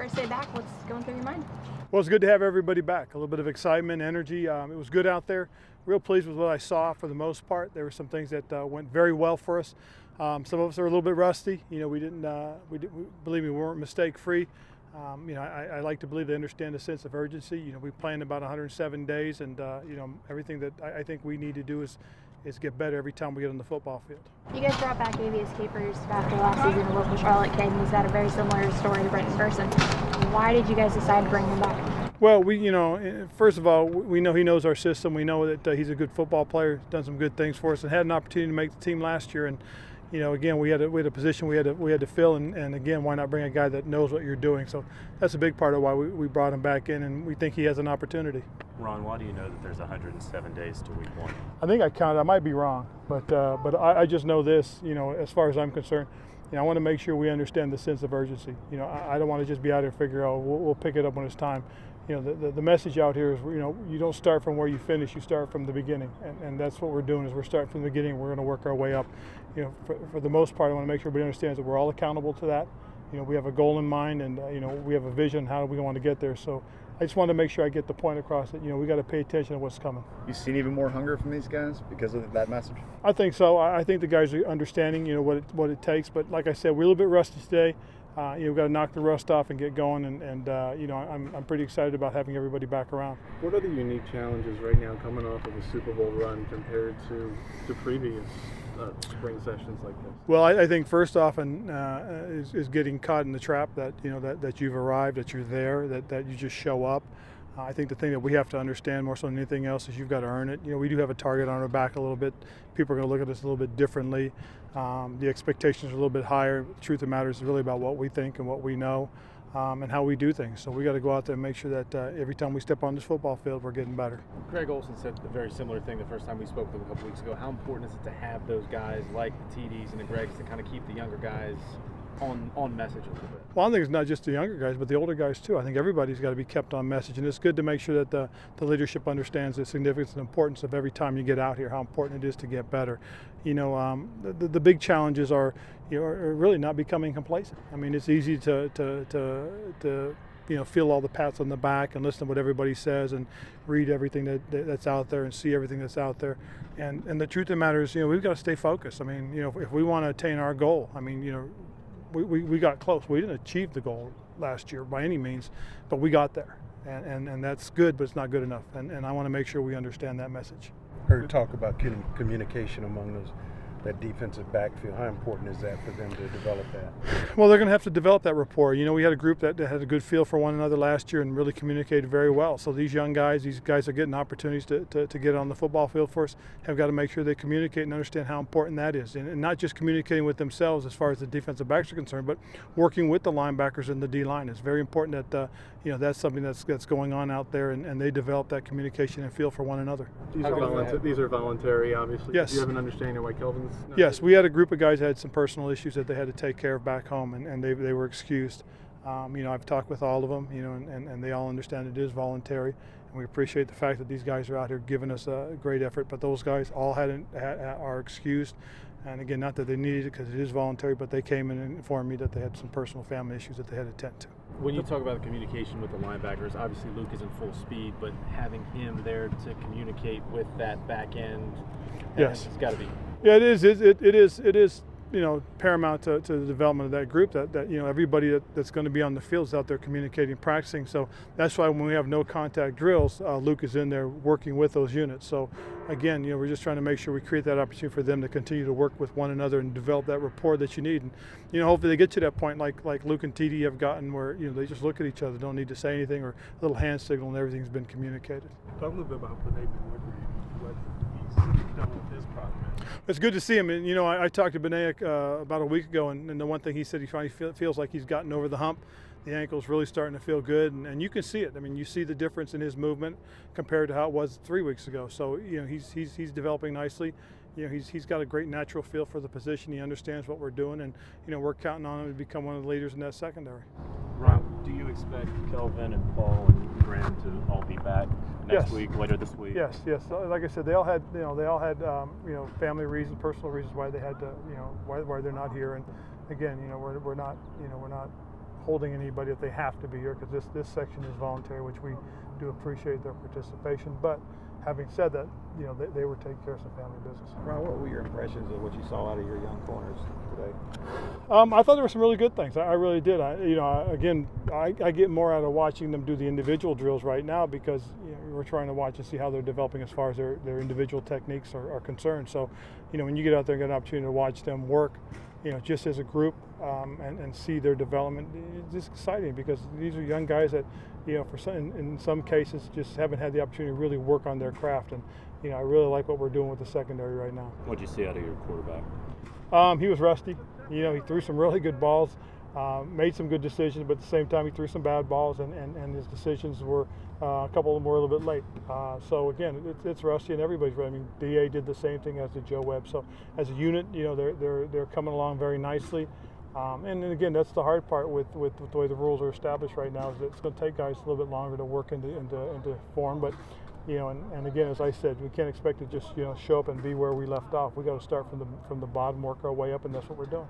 first day back, what's going through your mind? Well, it's good to have everybody back. A little bit of excitement, energy. It was good out there. Real pleased with what I saw for the most part. There were some things that went very well for us. Some of us are a little bit rusty. We believe we weren't mistake-free. I like to believe they understand the sense of urgency. We planned about 107 days, and everything that I think we need to do is get better every time we get on the football field. You guys brought back ABS Capers after last season. A local Charlotte kid, and he's got a very similar story to Brenton Person. Why did you guys decide to bring him back? Well, first of all, we know he knows our system. We know that he's a good football player, done some good things for us, and had an opportunity to make the team last year. And again, we had a position we had to fill, and again, why not bring a guy that knows what you're doing? So that's a big part of why we brought him back in, and we think he has an opportunity. Ron, why do you know that there's 107 days to week 1? I think I counted. I might be wrong, but I just know this. As far as I'm concerned, I want to make sure we understand the sense of urgency. I don't want to just be out here and figure out we'll pick it up when it's time. The message out here is, you don't start from where you finish, you start from the beginning. And that's what we're doing, is we're starting from the beginning, we're going to work our way up. For the most part, I want to make sure everybody understands that we're all accountable to that. We have a goal in mind, and, we have a vision, how we want to get there. So I just want to make sure I get the point across that, we got to pay attention to what's coming. You've seen even more hunger from these guys because of that message? I think so. I think the guys are understanding, what it takes. But like I said, we're a little bit rusty today. We've got to knock the rust off and get going, and I'm pretty excited about having everybody back around. What are the unique challenges right now coming off of a Super Bowl run compared to previous spring sessions like this? Well, I think first off is getting caught in the trap that that you've arrived, that you're there, that you just show up. I think the thing that we have to understand more so than anything else is you've got to earn it. We do have a target on our back a little bit. People are going to look at us a little bit differently. The expectations are a little bit higher. The truth of the matter is really about what we think and what we know, and how we do things. So we got to go out there and make sure that every time we step on this football field, we're getting better. Greg Olsen said a very similar thing the first time we spoke with him a couple weeks ago. How important is it to have those guys like the TDs and the Gregs to kind of keep the younger guys on message a little bit? Well, I think it's not just the younger guys, but the older guys too. I think everybody's got to be kept on message, and it's good to make sure that the leadership understands the significance and importance of every time you get out here, how important it is to get better. The big challenges are really not becoming complacent. I mean, it's easy to feel all the pats on the back and listen to what everybody says and read everything that's out there and see everything that's out there. And the truth of the matter is, we've got to stay focused. I mean, if we want to attain our goal, I mean, we got close. We didn't achieve the goal last year by any means, but we got there. And that's good, but it's not good enough. And I want to make sure we understand that message. Heard talk about communication among that defensive backfield. How important is that for them to develop that? Well, they're going to have to develop that rapport. We had a group that had a good feel for one another last year and really communicated very well. So these guys are getting opportunities to get on the football field for us, have got to make sure they communicate and understand how important that is. And not just communicating with themselves as far as the defensive backs are concerned, but working with the linebackers and the D-line. It's very important that that's something that's going on out there, and they develop that communication and feel for one another. These are voluntary, obviously. Yes. Do you have an understanding of why Kelvin's not? Yes, we had a group of guys that had some personal issues that they had to take care of back home, and they were excused. I've talked with all of them, and they all understand it is voluntary, and we appreciate the fact that these guys are out here giving us a great effort. But those guys all are excused, and again, not that they needed it because it is voluntary, but they came in and informed me that they had some personal family issues that they had to attend to. When you talk about the communication with the linebackers, obviously Luke is in full speed, but having him there to communicate with that back end, yes, it's got to be. Yeah, it is. It is. Paramount to the development of that group that everybody that's going to be on the field is out there communicating, practicing. So that's why when we have no contact drills, Luke is in there working with those units. So again, we're just trying to make sure we create that opportunity for them to continue to work with one another and develop that rapport that you need. And hopefully they get to that point like Luke and TD have gotten, where they just look at each other, don't need to say anything, or a little hand signal, and everything's been communicated. Talk a little bit about what they've been working with, what he's done with his program. It's good to see him. And I talked to Benayak about a week ago, and the one thing he said, he finally feels like he's gotten over the hump. The ankle's really starting to feel good, and you can see it. I mean, you see the difference in his movement compared to how it was 3 weeks ago. So he's developing nicely. He's got a great natural feel for the position. He understands what we're doing, and we're counting on him to become one of the leaders in that secondary. Ron, do you expect Kelvin and Paul and Graham to all be back next week, later this week? Yes. Like I said, they all had family reasons, personal reasons why they had to, why they're not here. And again, we're not holding anybody if they have to be here, because this section is voluntary, which we do appreciate their participation. But having said that, they were taking care of some family business. Ron, what were your impressions of what you saw out of your young corners today? I thought there were some really good things. I really did. I get more out of watching them do the individual drills right now, because we're trying to watch and see how they're developing as far as their individual techniques are concerned. So, when you get out there and get an opportunity to watch them work, just as a group, and see their development, it's just exciting, because these are young guys that, in some cases, just haven't had the opportunity to really work on their craft. And I really like what we're doing with the secondary right now. What'd you see out of your quarterback? He was rusty. He threw some really good balls, made some good decisions, but at the same time he threw some bad balls, and his decisions were, a couple of them were a little bit late. So again, it's rusty, and everybody's ready. I mean, BA did the same thing, as did Joe Webb. So as a unit, they're coming along very nicely. And then again, that's the hard part with the way the rules are established right now, is that it's going to take guys a little bit longer to work into form. But and again, as I said, we can't expect to just show up and be where we left off. We got to start from the bottom, work our way up, and that's what we're doing.